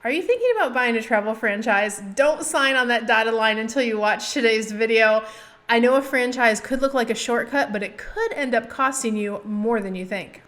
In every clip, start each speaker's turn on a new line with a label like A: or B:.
A: Are you thinking about buying a travel franchise? Don't sign on that dotted line until you watch today's video. I know a franchise could look like a shortcut, but it could end up costing you more than you think.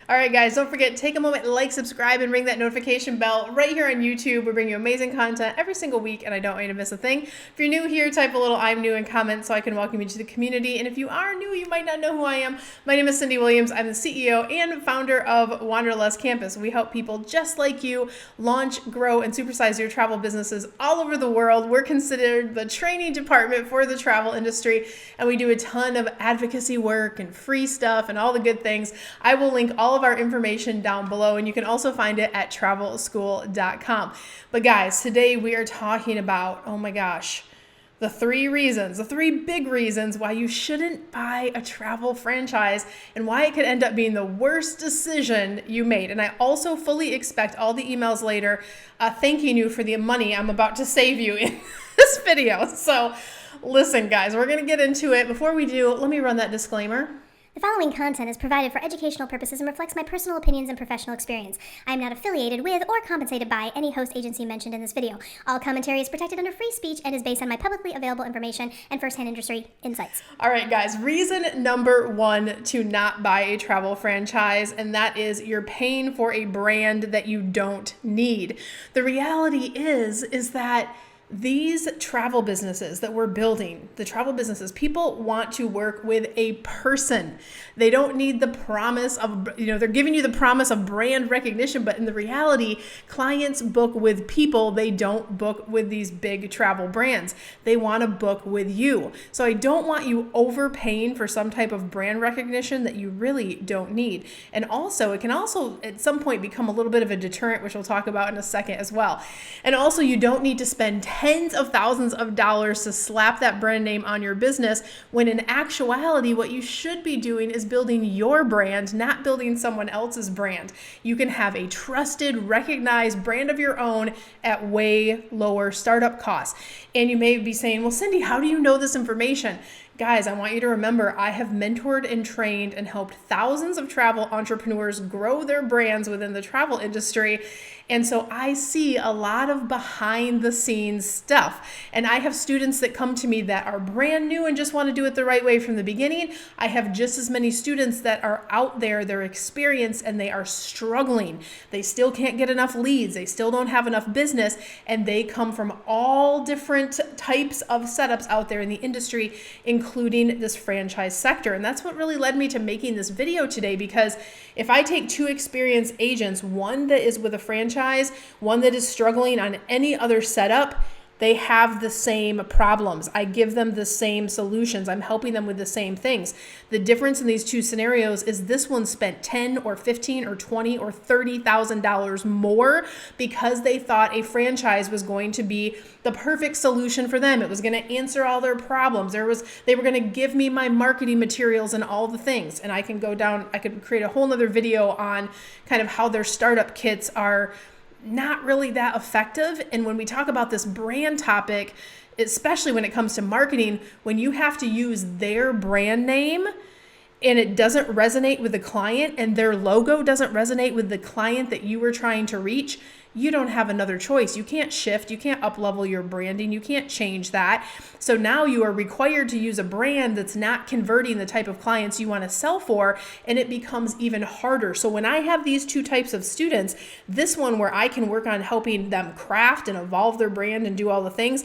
A: All right, guys, don't forget, take a moment, like, subscribe, and ring that notification bell right here on YouTube. We bring you amazing content every single week, and I don't want you to miss a thing. If you're new here, type a little "I'm new" in comments so I can welcome you to the community. And if you are new, you might not know who I am. My name is Cyndi Williams. I'm the CEO and founder of Wanderlust Campus. We help people just like you launch, grow, and supersize your travel businesses all over the world. We're considered the training department for the travel industry, and we do a ton of advocacy work and free stuff and all the good things. I will link all of our information down below, and you can also find it at travelschool.com. But guys, today we are talking about, oh my gosh, the three big reasons why you shouldn't buy a travel franchise and why it could end up being the worst decision you made. And I also fully expect all the emails later thanking you for the money I'm about to save you in this video. So listen, guys, we're going to get into it. Before we do, let me run that disclaimer.
B: The following content is provided for educational purposes and reflects my personal opinions and professional experience. I am not affiliated with or compensated by any host agency mentioned in this video. All commentary is protected under free speech and is based on my publicly available information and first-hand industry insights.
A: All right, guys, reason number one to not buy a travel franchise, and that is you're paying for a brand that you don't need. The reality is that these travel businesses that we're building, people want to work with a person. They don't need the promise of, they're giving you the promise of brand recognition, but in the reality, clients book with people. They don't book with these big travel brands. They want to book with you. So I don't want you overpaying for some type of brand recognition that you really don't need. And also, it can also at some point become a little bit of a deterrent, which we'll talk about in a second as well. And also, you don't need to spend tens of thousands of dollars to slap that brand name on your business, when in actuality, what you should be doing is building your brand, not building someone else's brand. You can have a trusted, recognized brand of your own at way lower startup costs. And you may be saying, well, Cyndi, how do you know this information? Guys, I want you to remember, I have mentored and trained and helped thousands of travel entrepreneurs grow their brands within the travel industry. And so I see a lot of behind the scenes stuff. And I have students that come to me that are brand new and just want to do it the right way from the beginning. I have just as many students that are out there, they're experienced, and they are struggling. They still can't get enough leads. They still don't have enough business. And they come from all different types of setups out there in the industry, including this franchise sector. And that's what really led me to making this video today, because if I take two experienced agents, one that is with a franchise, one that is struggling on any other setup, they have the same problems. I give them the same solutions. I'm helping them with the same things. The difference in these two scenarios is this one spent $10 or $15 or $20 or $30,000 more because they thought a franchise was going to be the perfect solution for them. It was going to answer all their problems. They were going to give me my marketing materials and all the things. And I could create a whole nother video on kind of how their startup kits are not really that effective. And when we talk about this brand topic, especially when it comes to marketing, when you have to use their brand name and it doesn't resonate with the client and their logo doesn't resonate with the client that you were trying to reach, you don't have another choice. You can't shift. You can't up-level your branding. You can't change that. So now you are required to use a brand that's not converting the type of clients you want to sell for, and it becomes even harder. So when I have these two types of students, this one where I can work on helping them craft and evolve their brand and do all the things,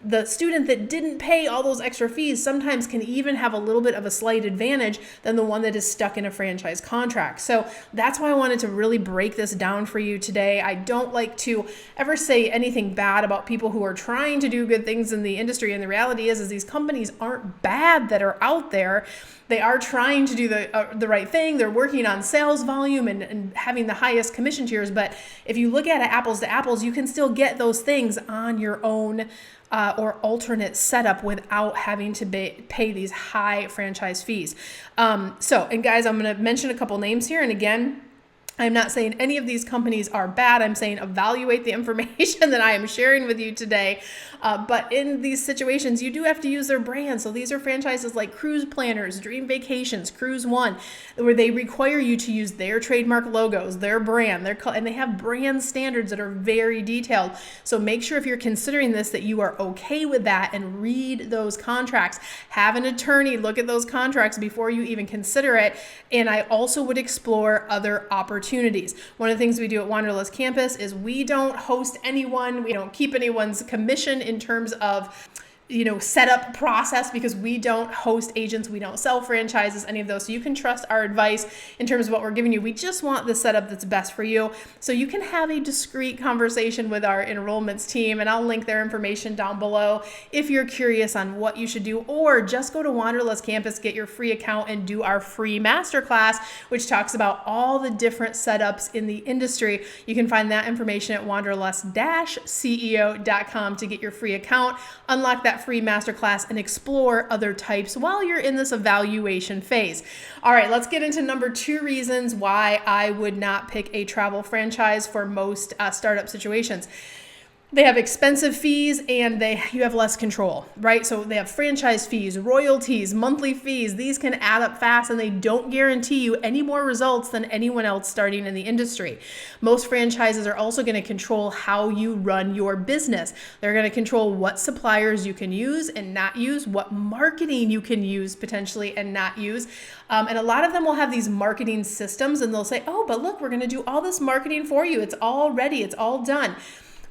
A: the student that didn't pay all those extra fees sometimes can even have a little bit of a slight advantage than the one that is stuck in a franchise contract. So that's why I wanted to really break this down for you today. I don't like to ever say anything bad about people who are trying to do good things in the industry. And the reality is these companies aren't bad that are out there. They are trying to do the right thing. They're working on sales volume and having the highest commission tiers. But if you look at it apples to apples, you can still get those things on your own or alternate setup without having to pay these high franchise fees. And guys, I'm going to mention a couple names here. And again, I'm not saying any of these companies are bad. I'm saying evaluate the information that I am sharing with you today. But in these situations, you do have to use their brand. So these are franchises like Cruise Planners, Dream Vacations, Cruise One, where they require you to use their trademark logos, their brand, and they have brand standards that are very detailed. So make sure if you're considering this that you are okay with that and read those contracts. Have an attorney look at those contracts before you even consider it. And I also would explore other opportunities. One of the things we do at Wanderlust Campus is we don't host anyone, we don't keep anyone's commission in terms of setup process, because we don't host agents, we don't sell franchises, any of those. So you can trust our advice in terms of what we're giving you. We just want the setup that's best for you. So you can have a discreet conversation with our enrollments team, and I'll link their information down below if you're curious on what you should do, or just go to Wanderlust Campus, get your free account, and do our free masterclass, which talks about all the different setups in the industry. You can find that information at wanderlust-ceo.com to get your free account, unlock that free masterclass, and explore other types while you're in this evaluation phase. All right, let's get into number 2 reasons why I would not pick a travel franchise for most startup situations. They have expensive fees and you have less control, right? So they have franchise fees, royalties, monthly fees. These can add up fast, and they don't guarantee you any more results than anyone else starting in the industry. Most franchises are also going to control how you run your business. They're going to control what suppliers you can use and not use, what marketing you can use potentially and not use. And a lot of them will have these marketing systems, and they'll say, oh, but look, we're going to do all this marketing for you. It's all ready. It's all done.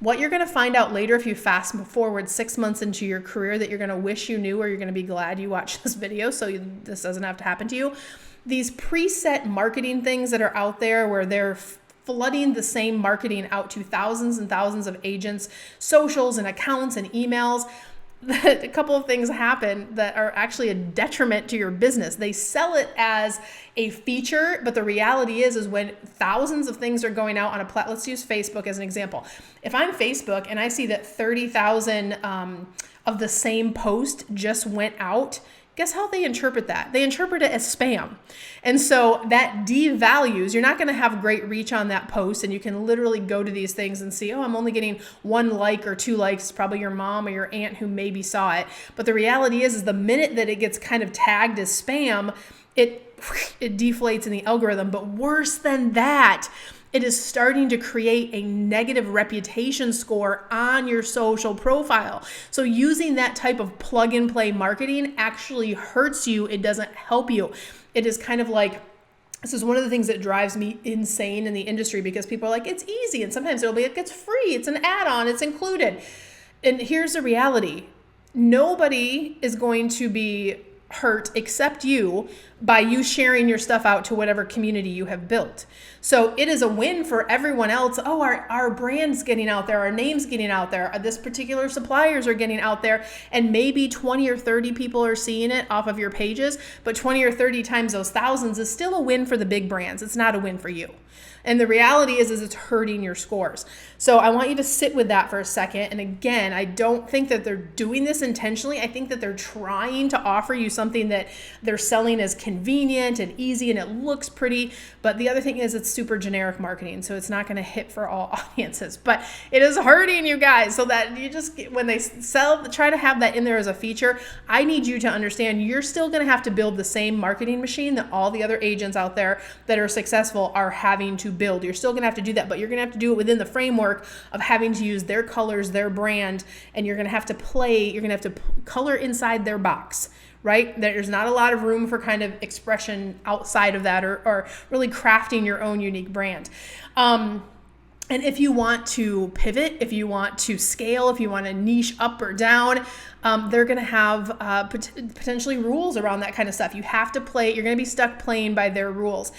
A: What you're going to find out later, if you fast forward 6 months into your career, that you're going to wish you knew, or you're going to be glad you watched this video so this doesn't have to happen to you. These preset marketing things that are out there where they're flooding the same marketing out to thousands and thousands of agents, socials and accounts and emails. A couple of things happen that are actually a detriment to your business. They sell it as a feature, but the reality is when thousands of things are going out on a platform. Let's use Facebook as an example. If I'm Facebook and I see that 30,000 of the same post just went out, guess how they interpret that? They interpret it as spam. And so that devalues, you're not going to have great reach on that post. And you can literally go to these things and see, oh, I'm only getting 1 like or 2 likes. It's probably your mom or your aunt who maybe saw it. But the reality is the minute that it gets kind of tagged as spam, it deflates in the algorithm. But worse than that, it is starting to create a negative reputation score on your social profile. So using that type of plug and play marketing actually hurts you. It doesn't help you. It is kind of like, this is one of the things that drives me insane in the industry, because people are like, it's easy. And sometimes it'll be like, it's free. It's an add-on. It's included. And here's the reality. Nobody is going to be hurt except you by you sharing your stuff out to whatever community you have built. So it is a win for everyone else. Oh, our brand's getting out there, our name's getting out there, this particular suppliers are getting out there, and maybe 20 or 30 people are seeing it off of your pages, but 20 or 30 times those thousands is still a win for the big brands. It's not a win for you. And the reality is it's hurting your scores. So I want you to sit with that for a second. And again, I don't think that they're doing this intentionally. I think that they're trying to offer you something that they're selling as convenient and easy, and it looks pretty. But the other thing is it's super generic marketing. So it's not going to hit for all audiences, but it is hurting you guys. So that you just, when they try to have that in there as a feature, I need you to understand you're still going to have to build the same marketing machine that all the other agents out there that are successful are having to build. You're still going to have to do that, but you're going to have to do it within the framework of having to use their colors, their brand, and you're going to have to color inside their box, right? There's not a lot of room for kind of expression outside of that, or really crafting your own unique brand. And if you want to pivot, if you want to scale, if you want to niche up or down, they're going to have potentially rules around that kind of stuff. You have to play, you're going to be stuck playing by their rules.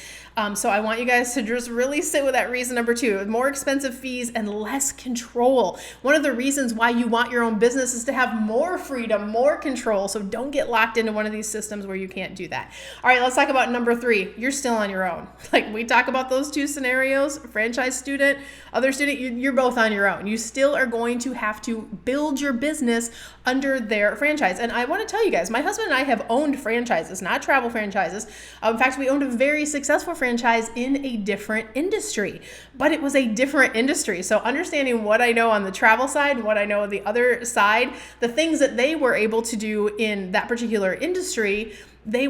A: So I want you guys to just really sit with that reason number 2, more expensive fees and less control. One of the reasons why you want your own business is to have more freedom, more control. So don't get locked into one of these systems where you can't do that. All right, let's talk about number 3. You're still on your own. Like we talk about those 2 scenarios, franchise student, other student, you're both on your own. You still are going to have to build your business under under their franchise. And I want to tell you guys, my husband and I have owned franchises, not travel franchises. In fact, we owned a very successful franchise in a different industry, but it was a different industry. So understanding what I know on the travel side, what I know on the other side, the things that they were able to do in that particular industry, they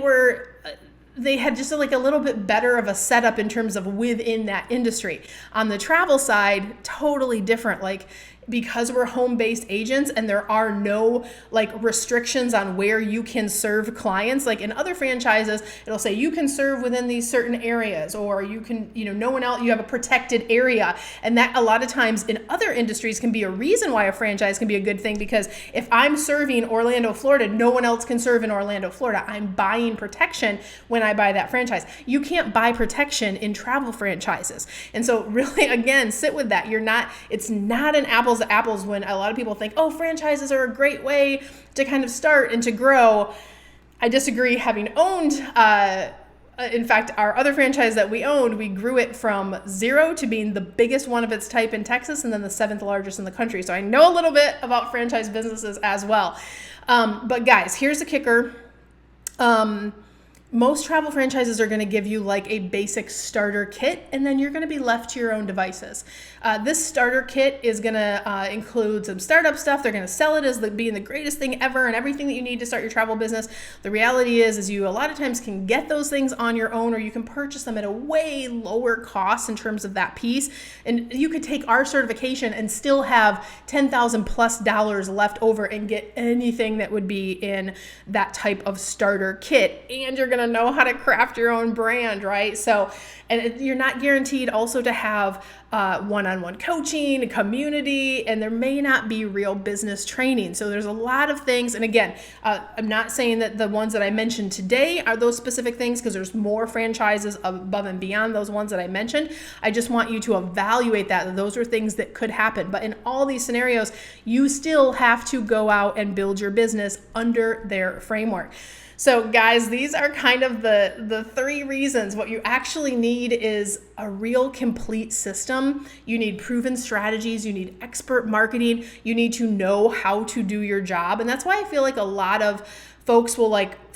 A: had just like a little bit better of a setup in terms of within that industry. On the travel side, totally different. Like, because we're home-based agents and there are no like restrictions on where you can serve clients. Like in other franchises, it'll say you can serve within these certain areas, or you can, no one else, you have a protected area. And that a lot of times in other industries can be a reason why a franchise can be a good thing, because if I'm serving Orlando, Florida, no one else can serve in Orlando, Florida. I'm buying protection when I buy that franchise. You can't buy protection in travel franchises. And so really, again, sit with that. It's not an apples to apples when a lot of people think, oh, franchises are a great way to kind of start and to grow. I disagree. Having owned, in fact, our other franchise that we owned, we grew it from 0 to being the biggest one of its type in Texas and then the 7th largest in the country. So I know a little bit about franchise businesses as well. But guys, here's the kicker. Most travel franchises are going to give you like a basic starter kit, and then you're going to be left to your own devices. This starter kit is going to include some startup stuff. They're going to sell it as being the greatest thing ever and everything that you need to start your travel business. The reality is you a lot of times can get those things on your own, or you can purchase them at a way lower cost in terms of that piece. And you could take our certification and still have $10,000+ left over and get anything that would be in that type of starter kit. And you're going to know how to craft your own brand, right? So, and you're not guaranteed also to have one-on-one coaching, community, and there may not be real business training. So there's a lot of things. And again, I'm not saying that the ones that I mentioned today are those specific things, because there's more franchises above and beyond those ones that I mentioned. I just want you to evaluate that those are things that could happen. But in all these scenarios, you still have to go out and build your business under their framework. So guys, these are kind of the 3 reasons. What you actually need is a real complete system. You need proven strategies. You need expert marketing. You need to know how to do your job. And that's why I feel like a lot of folks will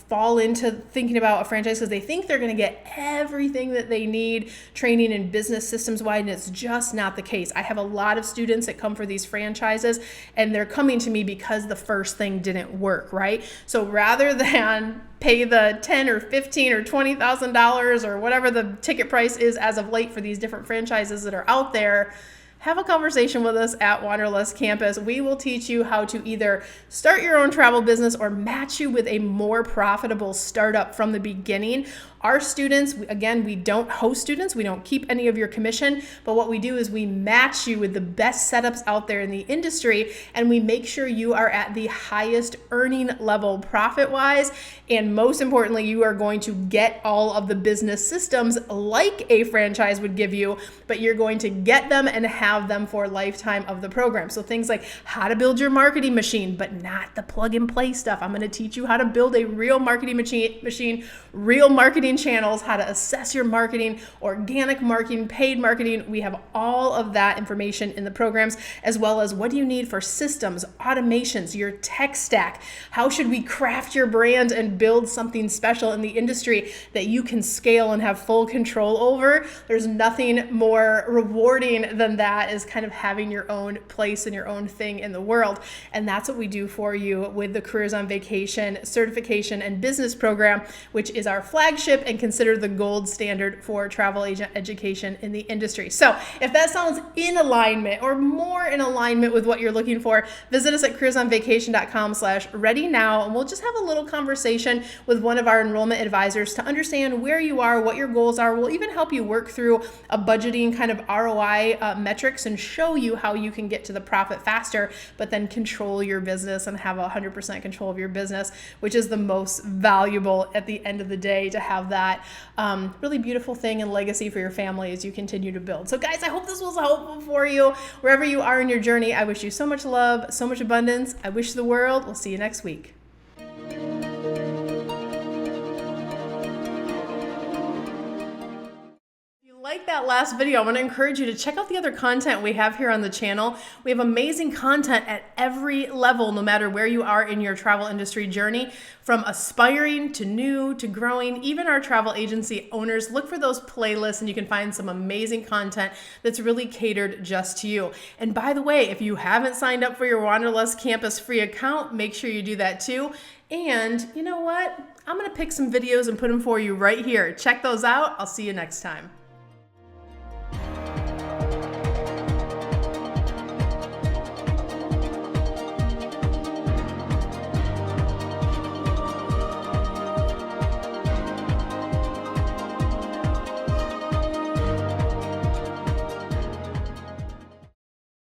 A: fall into thinking about a franchise because they think they're going to get everything that they need training and business systems wide, and it's just not the case. I have a lot of students that come for these franchises, and they're coming to me because the first thing didn't work, right? So rather than pay the $10 or $15 or $20,000 or whatever the ticket price is as of late for these different franchises that are out there, have a conversation with us at Wanderlust Campus. We will teach you how to either start your own travel business or match you with a more profitable startup from the beginning. Our students, again, we don't host students. We don't keep any of your commission, but what we do is we match you with the best setups out there in the industry, and we make sure you are at the highest earning level profit-wise, and most importantly, you are going to get all of the business systems like a franchise would give you, but you're going to get them and have them for a lifetime of the program. So things like how to build your marketing machine, but not the plug and play stuff. I'm going to teach you how to build a real marketing machine, real marketing channels, how to assess your marketing, organic marketing, paid marketing. We have all of that information in the programs, as well as what do you need for systems, automations, your tech stack. How should we craft your brand and build something special in the industry that you can scale and have full control over? There's nothing more rewarding than that, is kind of having your own place and your own thing in the world. And that's what we do for you with the Careers on Vacation certification and business program, which is our flagship and considered the gold standard for travel agent education in the industry. So if that sounds in alignment or more in alignment with what you're looking for, visit us at careersonvacation.com/ready now, and we'll just have a little conversation with one of our enrollment advisors to understand where you are, what your goals are. We'll even help you work through a budgeting kind of ROI metrics and show you how you can get to the profit faster, but then control your business and have 100% control of your business, which is the most valuable at the end of the day, to have that really beautiful thing and legacy for your family as you continue to build. So guys, I hope this was helpful for you. Wherever you are in your journey, I wish you so much love, so much abundance. I wish the world. We'll see you next week. Like that that last video, I want to encourage you to check out the other content we have here on the channel. We have amazing content at every level, no matter where you are in your travel industry journey, from aspiring to new to growing. Even our travel agency owners, look for those playlists and you can find some amazing content that's really catered just to you. And by the way, if you haven't signed up for your Wanderlust Campus free account, make sure you do that too. And you know what? I'm going to pick some videos and put them for you right here. Check those out. I'll see you next time.